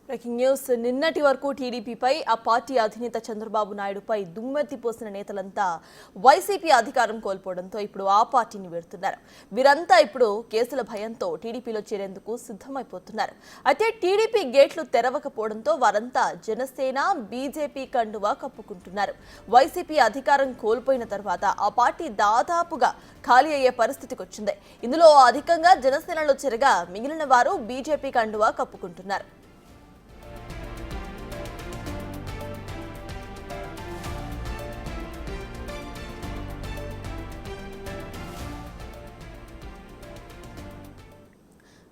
Breaking news నిన్నటి వరకు టీడీపీపై ఆ పార్టీ అధినేత చంద్రబాబు నాయుడుపై దుమ్మెత్తి పోసిన నేతలంతా వైసీపీ అధికారం కోల్పోవడంతో ఇప్పుడు ఆ పార్టీని వెడుతున్నారు. వీరంతా ఇప్పుడు కేసుల భయంతో టీడీపీలో చేరేందుకు సిద్ధమైపోతున్నారు. అయితే టీడీపీ గేట్లు తెరవకపోవడంతో వారంతా జనసేన బీజేపీ కండువా కప్పుకుంటున్నారు. వైసీపీ అధికారం కోల్పోయిన తర్వాత ఆ పార్టీ దాదాపుగా ఖాళీ అయ్యే పరిస్థితికి వచ్చింది. ఇందులో అధికంగా జనసేనలో చేరగా మిగిలిన వారు బీజేపీ కండువా కప్పుకుంటున్నారు.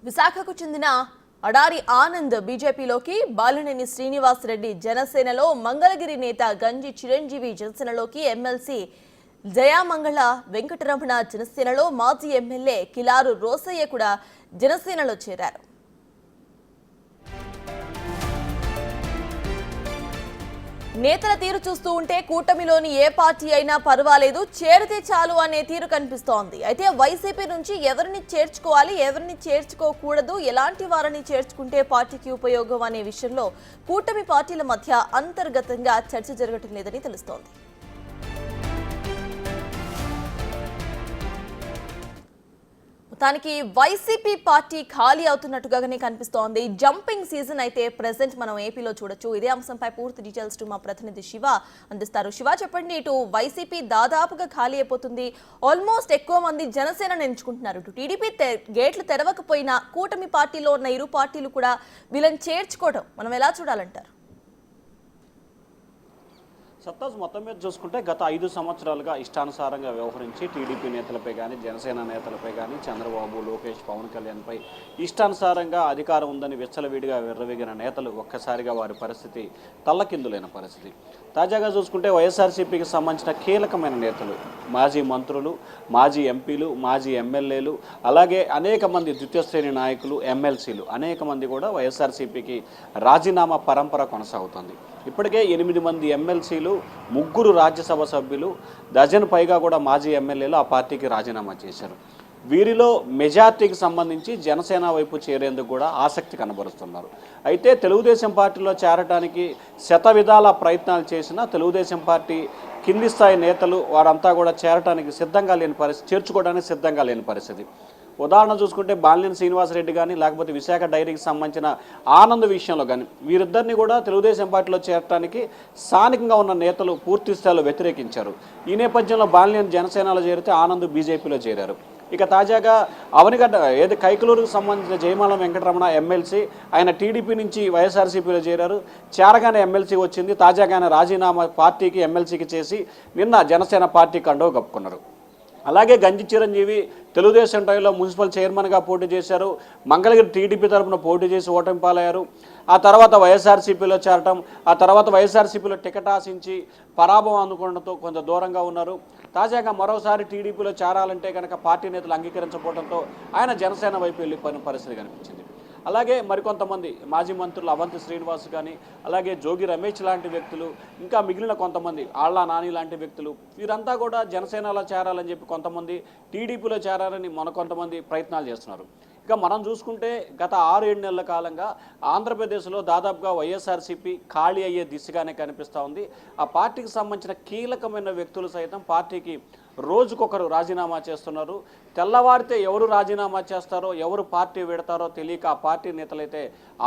విశాఖకు చెందిన అడారి ఆనంద్ బీజేపీలోకి, బాలినేని శ్రీనివాస్ రెడ్డి జనసేనలో, మంగళగిరి నేత గంజి చిరంజీవి జనసేనలోకి, ఎమ్మెల్సీ జయామంగళ వెంకటరమణ జనసేనలో, మాజీ ఎమ్మెల్యే కిలారు రోసయ్య కూడా జనసేనలో చేరారు. నేతల తీరు చూస్తూ ఉంటే కూటమిలోని ఏ పార్టీ అయినా పర్వాలేదు, చేరితే చాలు అనే తీరు కనిపిస్తోంది. అయితే వైసీపీ నుంచి ఎవరిని చేర్చుకోవాలి, ఎవరిని చేర్చుకోకూడదు, ఎలాంటి వారిని చేర్చుకుంటే పార్టీకి ఉపయోగం అనే విషయంలో కూటమి పార్టీల మధ్య అంతర్గతంగా చర్చ జరగటం లేదని తెలుస్తోంది. మొత్తానికి వైసీపీ పార్టీ ఖాళీ అవుతున్నట్టుగానే కనిపిస్తోంది. జంపింగ్ సీజన్ అయితే ప్రెసెంట్ మనం ఏపీలో చూడొచ్చు. ఇదే అంశంపై పూర్తి డీటెయిల్స్ మా ప్రతినిధి శివ అందిస్తారు. శివ, చెప్పండి, ఇటు వైసీపీ దాదాపుగా ఖాళీ అయిపోతుంది, ఆల్మోస్ట్ ఎక్కువ మంది జనసేనను ఎంచుకుంటున్నారు. ఇటు టీడీపీ గేట్లు తెరవకపోయినా కూటమి పార్టీలో ఉన్న ఇరు పార్టీలు కూడా వీళ్ళని చేర్చుకోవడం మనం ఎలా చూడాలంటారు? సత్తాజ్ మొత్తం మీద చూసుకుంటే గత 5 సంవత్సరాలుగా ఇష్టానుసారంగా వ్యవహరించి టీడీపీ నేతలపై కానీ, జనసేన నేతలపై కానీ, చంద్రబాబు, లోకేష్, పవన్ కళ్యాణ్పై ఇష్టానుసారంగా అధికారం ఉందని విచ్చలవిడిగా విర్రవీగిన నేతలు ఒక్కసారిగా వారి పరిస్థితి తల్లకిందులైన పరిస్థితి. తాజాగా చూసుకుంటే వైఎస్ఆర్సీపీకి సంబంధించిన కీలకమైన నేతలు, మాజీ మంత్రులు, మాజీ ఎంపీలు, మాజీ ఎమ్మెల్యేలు, అలాగే అనేక మంది ద్వితీయ శ్రేణి నాయకులు, ఎమ్మెల్సీలు అనేక మంది కూడా వైఎస్ఆర్సీపీకి రాజీనామా పరంపర కొనసాగుతుంది. ఇప్పటికే 8 మంది ఎమ్మెల్సీలు, 3 రాజ్యసభ సభ్యులు, డజన్ పైగా కూడా మాజీ ఎమ్మెల్యేలు ఆ పార్టీకి రాజీనామా చేశారు. వీరిలో మెజార్టీకి సంబంధించి జనసేన వైపు చేరేందుకు కూడా ఆసక్తి కనబరుస్తున్నారు. అయితే తెలుగుదేశం పార్టీలో చేరడానికి శతవిధాల ప్రయత్నాలు చేసినా తెలుగుదేశం పార్టీ కింది స్థాయి నేతలు వారంతా కూడా చేరడానికి సిద్ధంగా లేని పరిస్థితి, చేర్చుకోవడానికి సిద్ధంగా లేని పరిస్థితి. ఉదాహరణ చూసుకుంటే బాలినేని శ్రీనివాస్ రెడ్డి కానీ, లేకపోతే విశాఖ డైరీకి సంబంధించిన ఆనంద్ విషయంలో కానీ వీరిద్దరిని కూడా తెలుగుదేశం పార్టీలో చేరడానికి స్థానికంగా ఉన్న నేతలు పూర్తి స్థాయిలో వ్యతిరేకించారు. ఈ నేపథ్యంలో బాలినేని జనసేనలో చేరితే ఆనంద్ బీజేపీలో చేరారు. ఇక తాజాగా అవనిగడ్డ కైకలూరుకు సంబంధించిన జయమాలం వెంకటరమణ ఎమ్మెల్సీ, ఆయన టీడీపీ నుంచి వైఎస్ఆర్సీపీలో చేరారు. చేరగానే ఎమ్మెల్సీ వచ్చింది. తాజాగానే రాజీనామా పార్టీకి ఎమ్మెల్సీకి చేసి నిన్న జనసేన పార్టీ కండో కప్పుకున్నారు. అలాగే గంజి చిరంజీవి తెలుగుదేశం టైంలో మున్సిపల్ చైర్మన్గా పోటీ చేశారు. మంగళగిరి టీడీపీ తరఫున పోటీ చేసి ఓటమి పాలయ్యారు. ఆ తర్వాత వైఎస్ఆర్సీపీలో చేరటం, ఆ తర్వాత వైఎస్ఆర్సీపీలో టికెట్ ఆశించి పరాభవం అందుకోవడంతో కొంత దూరంగా ఉన్నారు. తాజాగా మరోసారి టీడీపీలో చేరాలంటే కనుక పార్టీ నేతలు అంగీకరించకపోవడంతో ఆయన జనసేన వైపు వెళ్ళిపోయిన పరిస్థితి కనిపించింది. అలాగే మరికొంతమంది మాజీ మంత్రులు అవంతి శ్రీనివాస్ కానీ, అలాగే జోగి రమేష్ లాంటి వ్యక్తులు, ఇంకా మిగిలిన కొంతమంది ఆళ్ల నాని లాంటి వ్యక్తులు, వీరంతా కూడా జనసేనలో చేరాలని చెప్పి కొంతమంది, టీడీపీలో చేరాలని కొంతమంది ప్రయత్నాలు చేస్తున్నారు. ఇక మనం చూసుకుంటే గత 6-7 నెలల కాలంగా ఆంధ్రప్రదేశ్లో దాదాపుగా వైఎస్ఆర్సీపీ ఖాళీ అయ్యే దిశగానే కనిపిస్తూ ఉంది. ఆ పార్టీకి సంబంధించిన కీలకమైన వ్యక్తులు సైతం పార్టీకి రోజుకొకరు రాజీనామా చేస్తున్నారు. తెల్లవారితే ఎవరు రాజీనామా చేస్తారో, ఎవరు పార్టీ పెడతారో తెలియక ఆ పార్టీ నేతలైతే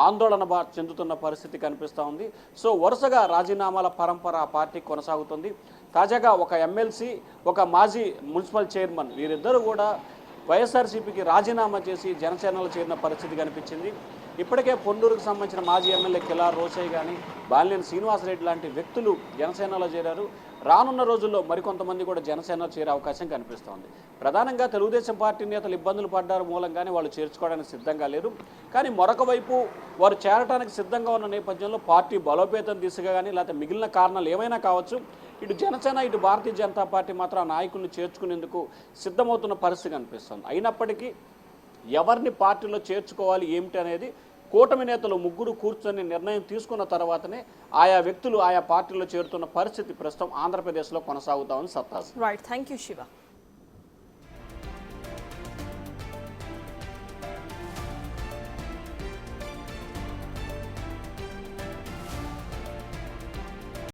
ఆందోళన చెందుతున్న పరిస్థితి కనిపిస్తూ ఉంది. సో వరుసగా రాజీనామాల పరంపర ఆ పార్టీ కొనసాగుతుంది. తాజాగా ఒక ఎమ్మెల్సీ, ఒక మాజీ మున్సిపల్ చైర్మన్ వీరిద్దరూ కూడా వైఎస్ఆర్సీపీకి రాజీనామా చేసి జనసేనలో చేరిన పరిస్థితి కనిపించింది. ఇప్పటికే పొన్నూరుకు సంబంధించిన మాజీ ఎమ్మెల్యే కిలారు రోసయ్య కానీ, బాలినేని శ్రీనివాస్ రెడ్డి లాంటి వ్యక్తులు జనసేనలో చేరారు. రానున్న రోజుల్లో మరికొంతమంది కూడా జనసేనలో చేరే అవకాశం కనిపిస్తోంది. ప్రధానంగా తెలుగుదేశం పార్టీ నేతలు ఇబ్బందులు పడ్డారు మూలంగానే వాళ్ళు చేర్చుకోవడానికి సిద్ధంగా లేరు. కానీ మరొక వైపు వారు చేరడానికి సిద్ధంగా ఉన్న నేపథ్యంలో పార్టీ బలోపేతం దిశగా కానీ, లేకపోతే మిగిలిన కారణాలు ఏమైనా కావచ్చు, ఇటు జనసేన, ఇటు భారతీయ జనతా పార్టీ మాత్రం ఆ నాయకుల్ని చేర్చుకునేందుకు సిద్ధమవుతున్న పరిస్థితి కనిపిస్తుంది. అయినప్పటికీ ఎవరిని పార్టీలో చేర్చుకోవాలి ఏమిటి అనేది కూటమి నేతలు 3 కూర్చొని నిర్ణయం తీసుకున్న తర్వాతనే ఆయా వ్యక్తులు ఆయా పార్టీలో చేరుతున్న పరిస్థితి ప్రస్తుతం ఆంధ్రప్రదేశ్లో కొనసాగుతా ఉంది. సత్తాజ్. Right, thank you Shiva.